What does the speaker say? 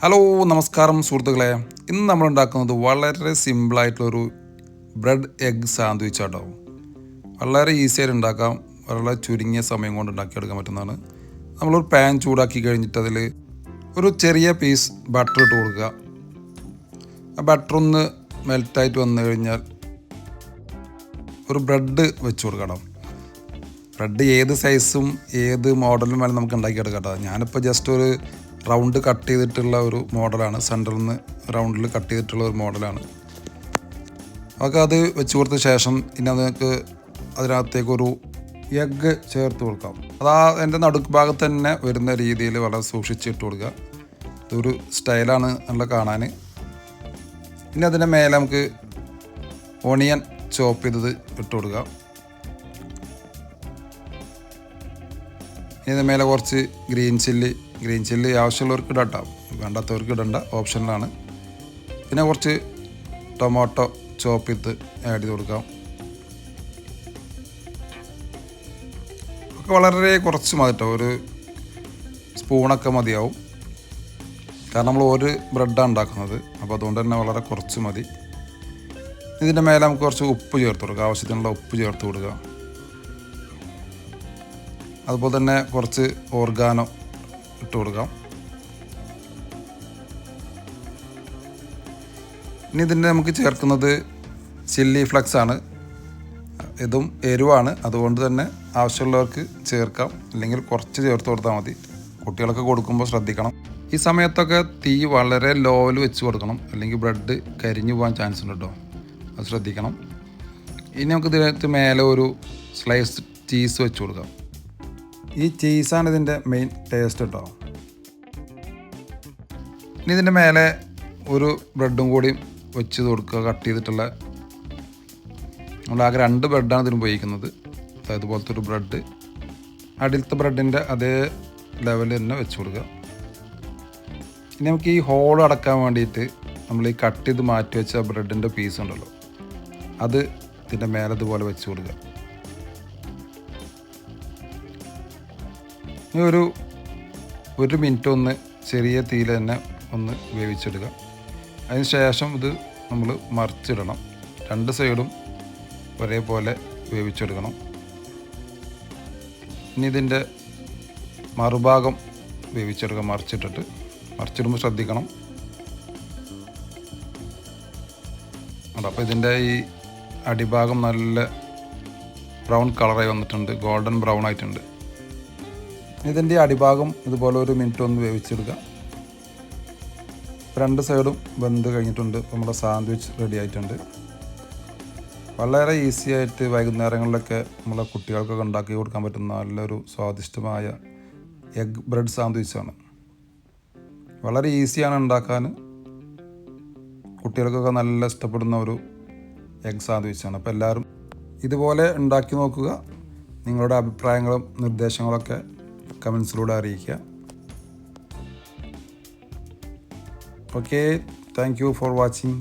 Hello നമസ്കാരം സുഹൃത്തുക്കളെ. ഇന്ന് നമ്മൾ ഉണ്ടാക്കുന്നത് വളരെ സിമ്പിളായിട്ടുള്ളൊരു ബ്രെഡ് എഗ് സാൻഡ്വിച്ച് ആട്ടോ. വളരെ ഈസിയായിട്ട് ഉണ്ടാക്കാം, വളരെ ചുരുങ്ങിയ സമയം കൊണ്ട് ഉണ്ടാക്കിയെടുക്കാൻ പറ്റുന്നതാണ്. നമ്മളൊരു പാൻ ചൂടാക്കി കഴിഞ്ഞിട്ട് അതിൽ ഒരു ചെറിയ പീസ് ബട്ടർ ഇട്ട് കൊടുക്കുക. ആ ബട്ടർ ഒന്ന് മെൽറ്റായിട്ട് വന്നു കഴിഞ്ഞാൽ ഒരു ബ്രെഡ് വെച്ച് കൊടുക്കണം. ബ്രെഡ് ഏത് സൈസും ഏത് മോഡലും വേണം നമുക്ക് ഉണ്ടാക്കിയെടുക്കാം കേട്ടോ. ഞാനിപ്പോൾ ജസ്റ്റ് ഒരു റൗണ്ട് കട്ട് ചെയ്തിട്ടുള്ള ഒരു മോഡലാണ്, സെൻറ്ററിൽ നിന്ന് റൗണ്ടിൽ കട്ട് ചെയ്തിട്ടുള്ള ഒരു മോഡലാണ്. നമുക്ക് അത് വെച്ച് കൊടുത്ത ശേഷം ഇനി നമുക്ക് അതിനകത്തേക്കൊരു എഗ്ഗ് ചേർത്ത് കൊടുക്കാം. എൻ്റെ നടുക്ക് ഭാഗത്ത് തന്നെ വരുന്ന രീതിയിൽ വളരെ സൂക്ഷിച്ചിട്ട് കൊടുക്കുക. ഇതൊരു സ്റ്റൈലാണ് നല്ല കാണാൻ. ഇനി അതിൻ്റെ മേലെ നമുക്ക് ഓണിയൻ ചോപ്പ് ചെയ്തത് ഇട്ട് കൊടുക്കുക. ഇനി ഇതിന് മേലെ കുറച്ച് ഗ്രീൻ ചില്ലി ആവശ്യമുള്ളവർക്ക് ഇടാം, വേണ്ടാത്തവർക്ക് ഇടണ്ട, ഓപ്ഷനിലാണ്. പിന്നെ കുറച്ച് ടൊമാറ്റോ ചോപ്പ് ചെയ്ത് ആഡ് ചെയ്ത് കൊടുക്കാം. ഒക്കെ വളരെ കുറച്ച് മതി കേട്ടോ, ഒരു സ്പൂണൊക്കെ മതിയാവും. കാരണം നമ്മൾ ഒരു ബ്രെഡാണ് ഉണ്ടാക്കുന്നത്, അപ്പോൾ അതുകൊണ്ട് തന്നെ വളരെ കുറച്ച് മതി. ഇതിൻ്റെ മേലെ നമുക്ക് കുറച്ച് ഉപ്പ് ചേർത്ത് കൊടുക്കുക, ആവശ്യത്തിനുള്ള ഉപ്പ് ചേർത്ത് കൊടുക്കുക. അതുപോലെ തന്നെ കുറച്ച് ഓർഗാനോ ഇട്ട് കൊടുക്കാം. ഇനി ഇതിൻ്റെ നമുക്ക് ചേർക്കുന്നത് ചില്ലി ഫ്ലക്സ് ആണ്. ഇതും എരിവാണ്, അതുകൊണ്ട് തന്നെ ആവശ്യമുള്ളവർക്ക് ചേർക്കാം, അല്ലെങ്കിൽ കുറച്ച് ചേർത്ത് കൊടുത്താൽ മതി. കുട്ടികൾക്ക് കൊടുക്കുമ്പോൾ ശ്രദ്ധിക്കണം. ഈ സമയത്തൊക്കെ തീ വളരെ ലോയിൽ വെച്ച് കൊടുക്കണം, അല്ലെങ്കിൽ ബ്രെഡ് കരിഞ്ഞു പോകാൻ ചാൻസ് ഉണ്ട് കേട്ടോ, അത് ശ്രദ്ധിക്കണം. ഇനി നമുക്ക് ഇതിനകത്ത് മേലെ ഒരു സ്ലൈസ് ചീസ് വെച്ച് കൊടുക്കാം. ഈ ചീസാണ് ഇതിൻ്റെ മെയിൻ ടേസ്റ്റ് കേട്ടോ. ഇനി ഇതിൻ്റെ മേലെ ഒരു ബ്രെഡും കൂടി വെച്ച് കൊടുക്കുക, കട്ട് ചെയ്തിട്ടുള്ള. നമ്മളാകെ 2 ബ്രെഡാണ് ഇതിന് ഉപയോഗിക്കുന്നത്. അതായത് പോലത്തെ ഒരു ബ്രെഡ് അടിയിലത്തെ ബ്രെഡിൻ്റെ അതേ ലെവലിൽ തന്നെ വെച്ച് കൊടുക്കുക. ഇനി നമുക്ക് ഈ ഹോൾ അടക്കാൻ വേണ്ടിയിട്ട് നമ്മൾ ഈ കട്ട് ചെയ്ത് മാറ്റി വെച്ച ബ്രെഡിൻ്റെ പീസ് ഉണ്ടല്ലോ, അത് ഇതിൻ്റെ മേലെ ഇതുപോലെ വെച്ച് കൊടുക്കുക. ഇനി ഒരു മിനിറ്റ് ഒന്ന് ചെറിയ തീയിൽ തന്നെ ഒന്ന് വേവിച്ചെടുക്കുക. അതിന് ശേഷം ഇത് നമ്മൾ മറിച്ചിടണം. 2 സൈഡും ഒരേപോലെ വേവിച്ചെടുക്കണം. ഇനി ഇതിൻ്റെ മറുഭാഗം വേവിച്ചെടുക്കുക, മറിച്ചിടുമ്പോൾ ശ്രദ്ധിക്കണം. അപ്പോൾ ഇതിൻ്റെ ഈ അടിഭാഗം നല്ല ബ്രൗൺ കളറായി വന്നിട്ടുണ്ട്, ഗോൾഡൻ ബ്രൗൺ ആയിട്ടുണ്ട്. ഇതിൻ്റെ അടിഭാഗം ഇതുപോലെ ഒരു മിനിറ്റ് ഒന്ന് വേവിച്ചെടുക്കുക. 2 സൈഡും വെന്ത് കഴിഞ്ഞിട്ടുണ്ട്. നമ്മുടെ സാൻഡ്വിച്ച് റെഡി ആയിട്ടുണ്ട്. വളരെ ഈസി ആയിട്ട് വൈകുന്നേരങ്ങളിലൊക്കെ നമ്മളെ കുട്ടികൾക്കൊക്കെ ഉണ്ടാക്കി കൊടുക്കാൻ പറ്റുന്ന നല്ലൊരു സ്വാദിഷ്ടമായ എഗ് ബ്രെഡ് സാൻഡ്വിച്ചാണ്. വളരെ ഈസിയാണ് ഉണ്ടാക്കാൻ, കുട്ടികൾക്കൊക്കെ നല്ല ഇഷ്ടപ്പെടുന്ന ഒരു എഗ് സാൻഡ്വിച്ചാണ്. അപ്പോൾ എല്ലാവരും ഇതുപോലെ ഉണ്ടാക്കി നോക്കുക. നിങ്ങളുടെ അഭിപ്രായങ്ങളും നിർദ്ദേശങ്ങളൊക്കെ കമൻസിലൂടെ അറിയിക്കുക. Okay, thank you for watching.